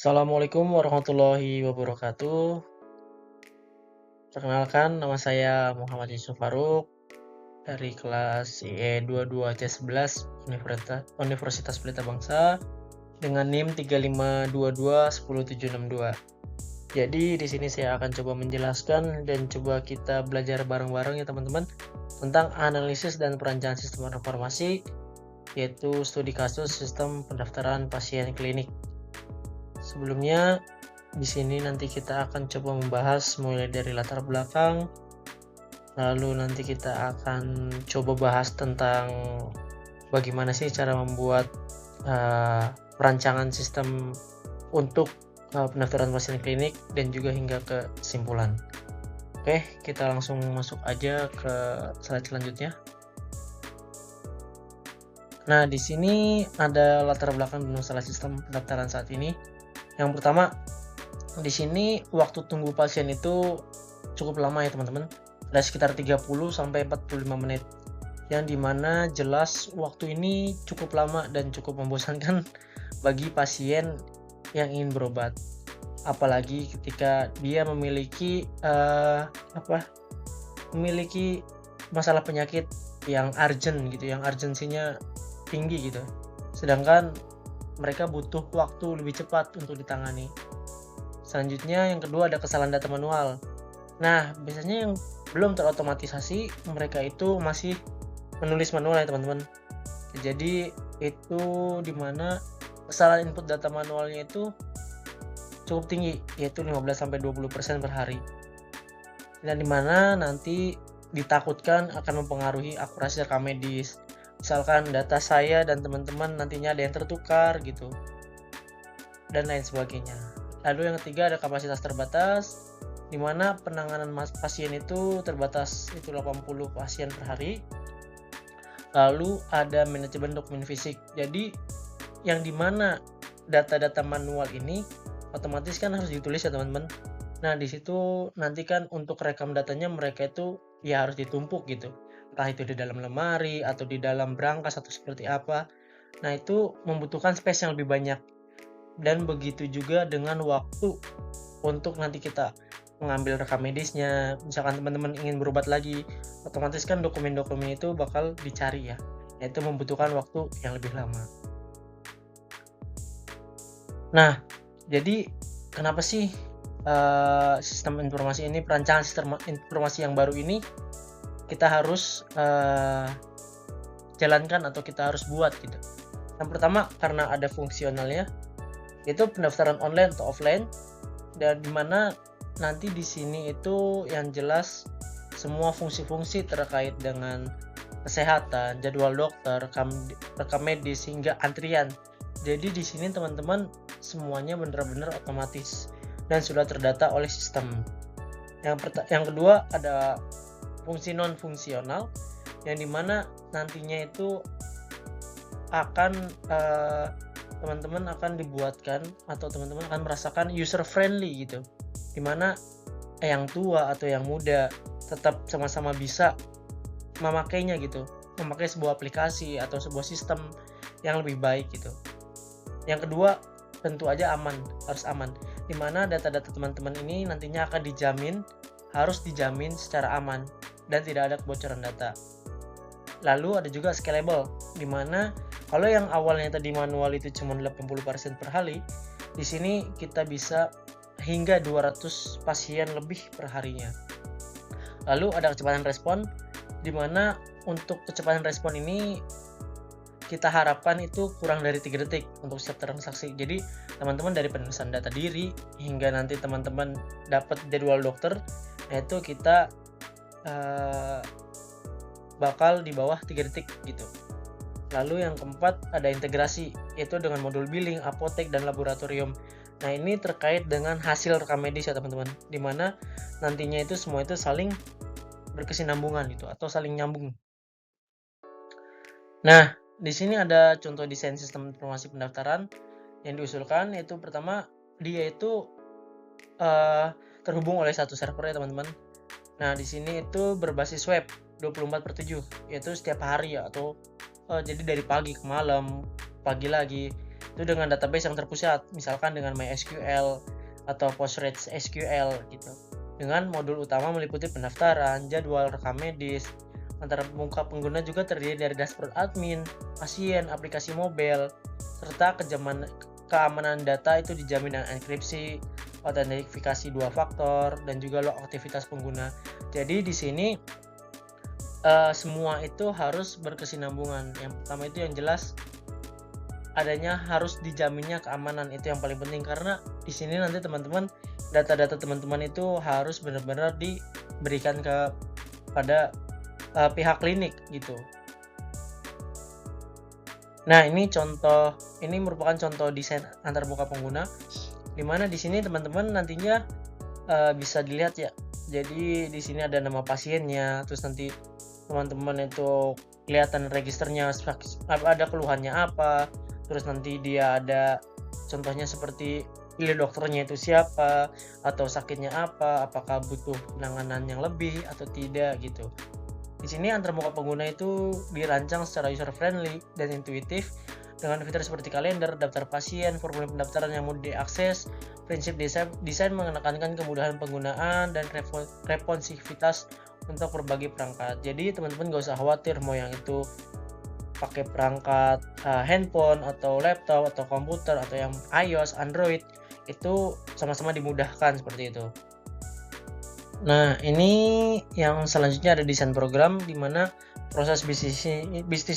Assalamualaikum warahmatullahi wabarakatuh. Perkenalkan, nama saya Muhammad Yusuf Faruk dari kelas IE 22C11 Universitas Pelita Bangsa dengan NIM 3522 Jadi di sini saya akan coba menjelaskan dan coba kita belajar bareng-bareng ya teman-teman tentang analisis dan perancangan sistem informasi, yaitu studi kasus sistem pendaftaran pasien klinik. Sebelumnya, di sini nanti kita akan coba membahas mulai dari latar belakang, lalu nanti kita akan coba bahas tentang bagaimana sih cara membuat perancangan sistem untuk pendaftaran pasien klinik dan juga hingga ke kesimpulan. Oke, kita langsung masuk aja ke slide selanjutnya. Nah, di sini ada latar belakang dan masalah sistem pendaftaran saat ini. Yang pertama, di sini waktu tunggu pasien itu cukup lama ya teman-teman. Ada sekitar 30 sampai 45 menit. Yang dimana jelas waktu ini cukup lama dan cukup membosankan bagi pasien yang ingin berobat. Apalagi ketika dia memiliki masalah penyakit yang urgent gitu, yang urgensinya tinggi gitu. Sedangkan mereka butuh waktu lebih cepat untuk ditangani. Selanjutnya yang kedua ada kesalahan data manual. Nah, biasanya yang belum terotomatisasi mereka itu masih menulis manual ya teman-teman. Jadi itu dimana kesalahan input data manualnya itu cukup tinggi, yaitu 15-20% per hari. Dan dimana nanti ditakutkan akan mempengaruhi akurasi rekam medis. Misalkan data saya dan teman-teman nantinya ada yang tertukar gitu, dan lain sebagainya. Lalu yang ketiga ada kapasitas terbatas, di mana penanganan pasien itu terbatas, itu 80 pasien per hari. Lalu ada manajemen dokumen fisik. Jadi yang dimana data-data manual ini otomatis kan harus ditulis ya teman-teman. Nah di situ nanti kan untuk rekam datanya mereka itu ya harus ditumpuk gitu. Entah itu di dalam lemari atau di dalam brankas atau seperti apa. Nah itu membutuhkan space yang lebih banyak. Dan begitu juga dengan waktu untuk nanti kita mengambil rekam medisnya. Misalkan teman-teman ingin berobat lagi, otomatis kan dokumen-dokumen itu bakal dicari ya. Yaitu membutuhkan waktu yang lebih lama. Nah, jadi kenapa sih sistem informasi ini, perancangan sistem informasi yang baru ini kita harus jalankan atau kita harus buat gitu. Yang pertama karena ada fungsionalnya, yaitu pendaftaran online atau offline, dan dimana nanti di sini itu yang jelas semua fungsi-fungsi terkait dengan kesehatan, jadwal dokter, rekam medis hingga antrian. Jadi di sini teman-teman semuanya benar-benar otomatis dan sudah terdata oleh sistem. Yang kedua ada fungsi non fungsional, yang dimana nantinya itu akan teman-teman akan dibuatkan atau teman-teman akan merasakan user friendly gitu, dimana yang tua atau yang muda tetap sama-sama bisa memakainya gitu, memakai sebuah aplikasi atau sebuah sistem yang lebih baik gitu. Yang kedua tentu aja harus aman, dimana data-data teman-teman ini nantinya akan harus dijamin secara aman dan tidak ada kebocoran data. Lalu ada juga scalable, dimana kalau yang awalnya tadi manual itu cuma 80% per hari, di sini kita bisa hingga 200 pasien lebih per harinya. Lalu ada kecepatan respon, dimana untuk kecepatan respon ini kita harapkan itu kurang dari 3 detik untuk setiap transaksi. Jadi teman-teman dari penulisan data diri hingga nanti teman-teman dapat jadwal dokter, yaitu kita bakal di bawah 3 detik gitu. Lalu yang keempat ada integrasi, yaitu dengan modul billing, apotek, dan laboratorium. Nah ini terkait dengan hasil rekam medis ya teman-teman, dimana nantinya itu semua itu saling berkesinambungan gitu atau saling nyambung. Nah di sini ada contoh desain sistem informasi pendaftaran yang diusulkan, yaitu pertama dia itu terhubung oleh satu server ya teman-teman. Nah di sini itu berbasis web 24/7, yaitu setiap hari ya, atau jadi dari pagi ke malam, pagi lagi. itu dengan database yang terpusat, misalkan dengan MySQL atau PostgreSQL gitu. Dengan modul utama meliputi pendaftaran, jadwal, rekam medis. Antara muka pengguna juga terdiri dari dashboard admin, pasien, aplikasi mobile, serta keamanan data itu dijamin dengan enkripsi, autentifikasi 2 faktor, dan juga log aktivitas pengguna. Jadi di sini semua itu harus berkesinambungan. Yang pertama itu yang jelas adanya harus dijaminnya keamanan, itu yang paling penting, karena di sini nanti teman-teman data-data teman-teman itu harus benar-benar diberikan kepada pihak klinik gitu. Nah, ini merupakan contoh desain antarmuka pengguna, dimana di sini teman-teman nantinya bisa dilihat ya. Jadi di sini ada nama pasiennya, terus nanti teman-teman itu kelihatan registernya, ada keluhannya apa, terus nanti dia ada contohnya seperti pilih dokternya itu siapa, atau sakitnya apa, apakah butuh penanganan yang lebih atau tidak gitu. Di sini antarmuka pengguna itu dirancang secara user friendly dan intuitif dengan fitur seperti kalender, daftar pasien, formulir pendaftaran yang mudah diakses. Prinsip desain menekankan kemudahan penggunaan dan responsivitas untuk berbagai perangkat. Jadi teman-teman gak usah khawatir mau yang itu pakai perangkat handphone atau laptop atau komputer atau yang iOS, Android, itu sama-sama dimudahkan seperti itu. Nah, ini yang selanjutnya ada desain program, di mana proses bisnis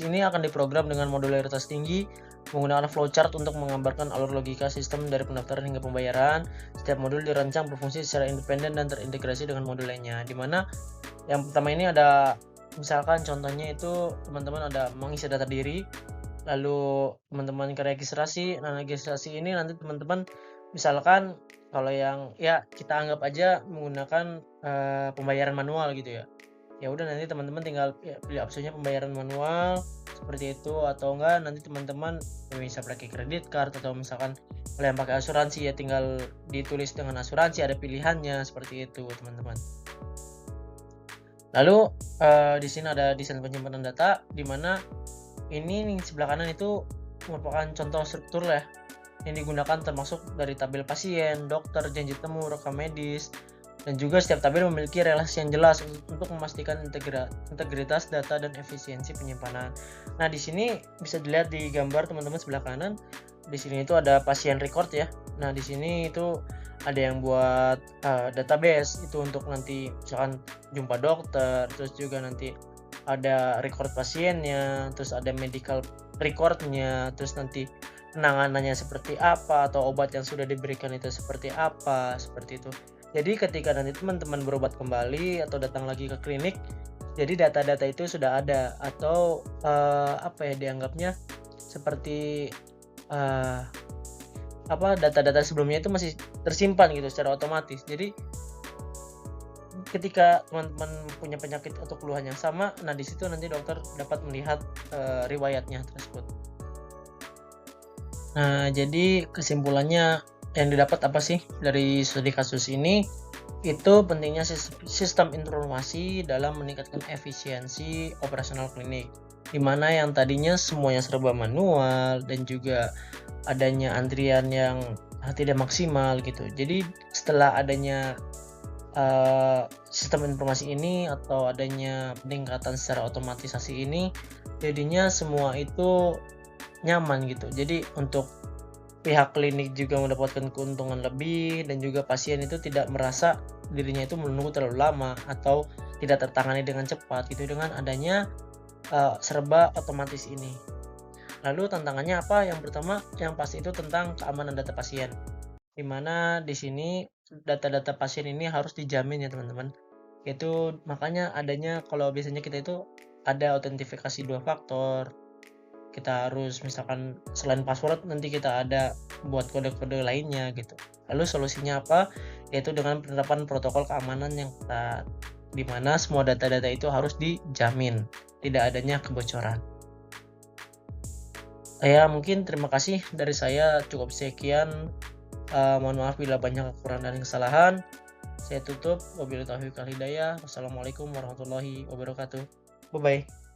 ini akan diprogram dengan modularitas tinggi, menggunakan flowchart untuk menggambarkan alur logika sistem dari pendaftaran hingga pembayaran. Setiap modul dirancang berfungsi secara independen dan terintegrasi dengan modul lainnya, di mana yang pertama ini ada, misalkan contohnya itu teman-teman ada mengisi data diri, lalu teman-teman ke registrasi. Nah, registrasi ini nanti teman-teman misalkan kalau yang ya kita anggap aja menggunakan pembayaran manual gitu ya. Ya udah nanti teman-teman tinggal pilih opsinya pembayaran manual seperti itu, atau enggak nanti teman-teman bisa pakai kredit card, atau misalkan kalian pakai asuransi ya tinggal ditulis dengan asuransi, ada pilihannya seperti itu teman-teman. Lalu di sini ada desain penyimpanan data, di mana ini nih sebelah kanan itu merupakan contoh struktur ya yang digunakan, termasuk dari tabel pasien, dokter, janji temu, rekam medis, dan juga setiap tabel memiliki relasi yang jelas untuk memastikan integritas data dan efisiensi penyimpanan. Nah, di sini bisa dilihat di gambar teman-teman sebelah kanan. Di sini itu ada pasien record ya. Nah, di sini itu ada yang buat database itu untuk nanti misalkan jumpa dokter, terus juga nanti ada record pasiennya, terus ada medical recordnya, terus nanti penanganannya seperti apa, atau obat yang sudah diberikan itu seperti apa, seperti itu. Jadi ketika nanti teman-teman berobat kembali atau datang lagi ke klinik, jadi data-data itu sudah ada, atau dianggapnya seperti data-data sebelumnya itu masih tersimpan gitu secara otomatis. Jadi ketika teman-teman punya penyakit atau keluhan yang sama, nah di situ nanti dokter dapat melihat riwayatnya tersebut. Nah, jadi kesimpulannya yang didapat apa sih dari studi kasus ini? Itu pentingnya sistem informasi dalam meningkatkan efisiensi operasional klinik, di mana yang tadinya semuanya serba manual dan juga adanya antrian yang tidak maksimal gitu. Jadi setelah adanya sistem informasi ini atau adanya peningkatan secara otomatisasi ini, jadinya semua itu nyaman gitu. Jadi untuk pihak klinik juga mendapatkan keuntungan lebih, dan juga pasien itu tidak merasa dirinya itu menunggu terlalu lama atau tidak tertangani dengan cepat gitu dengan adanya serba otomatis ini. Lalu tantangannya apa? Yang pertama yang pasti itu tentang keamanan data pasien, dimana di sini data-data pasien ini harus dijamin ya teman-teman. Itu makanya adanya, kalau biasanya kita itu ada autentifikasi 2 faktor, kita harus misalkan selain password nanti kita ada buat kode-kode lainnya gitu. Lalu solusinya apa? Yaitu dengan penerapan protokol keamanan yang ketat, di mana semua data-data itu harus dijamin, tidak adanya kebocoran. Ya mungkin terima kasih dari saya, cukup sekian. Mohon maaf bila banyak kekurangan dan kesalahan. Saya tutup. Wabillahi taufiq wal hidayah. Wassalamualaikum warahmatullahi wabarakatuh. Bye bye.